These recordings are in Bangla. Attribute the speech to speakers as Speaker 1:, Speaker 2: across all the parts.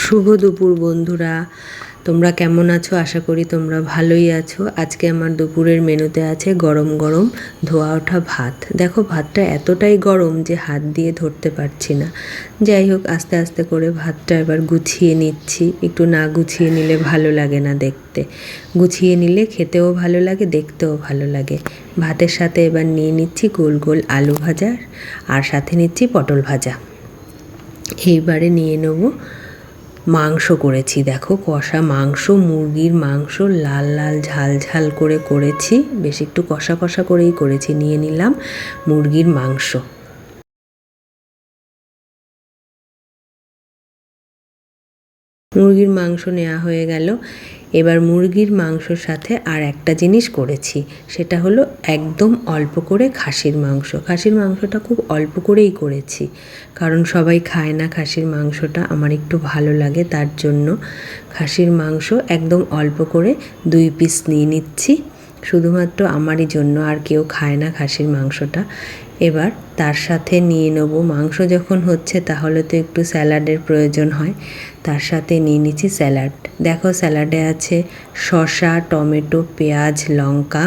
Speaker 1: শুভ দুপুর বন্ধুরা, তোমরা কেমন আছো? আশা করি তোমরা ভালোই আছো। আজকে আমার দুপুরের মেনুতে আছে গরম গরম ধোয়া ওঠা ভাত। দেখো ভাতটা এতটাই গরম যে হাত দিয়ে ধরতে পারছি না। যাই হোক, আস্তে আস্তে করে ভাতটা এবার গুছিয়ে নিচ্ছি। একটু না গুছিয়ে নিলে ভালো লাগে না দেখতে, গুছিয়ে নিলে খেতেও ভালো লাগে, দেখতেও ভালো লাগে। ভাতের সাথে এবার নিয়ে নিচ্ছি গোল গোল আলু ভাজা, আর সাথে নিচ্ছি পটল ভাজা। এইবারে নিয়ে নেবো মাংস করেছি, দেখো কষা মাংস, মুরগির মাংস, লাল লাল ঝাল ঝাল করে করেছি, বেশ একটু কষা কষা করেই করেছি। নিয়ে নিলাম মুরগির মাংস। মুরগির মাংস নেওয়া হয়ে গেল। এবার মুরগির মাংসর সাথে আর একটা জিনিস করেছি, সেটা হলো একদম অল্প করে খাসির মাংস। খাসির মাংসটা খুব অল্প করেই করেছি, কারণ সবাই খায় না খাসির মাংসটা, আমার একটু ভালো লাগে, তার জন্য খাসির মাংস একদম অল্প করে 2 পিস নিয়ে নিচ্ছি, শুধুমাত্র আমারই জন্য, আর কেউ খায় না খাসির মাংসটা। এবার তার সাথে নিয়ে নেব, মাংস যখন হচ্ছে তাহলে তো একটু স্যালাডের প্রয়োজন হয়, তার সাথে নিয়ে নিচ্ছি স্যালাড। দেখো স্যালাডে আছে শসা, টমেটো, পেঁয়াজ, লঙ্কা,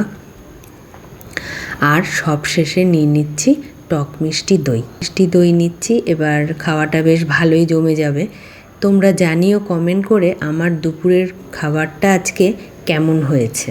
Speaker 1: আর সবশেষে নিয়ে নিচ্ছি টক মিষ্টি দই। মিষ্টি দই নিচ্ছি। এবার খাওয়াটা বেশ ভালোই জমে যাবে। তোমরা জানিও কমেন্ট করে আমার দুপুরের খাবারটা আজকে কেমন হয়েছে।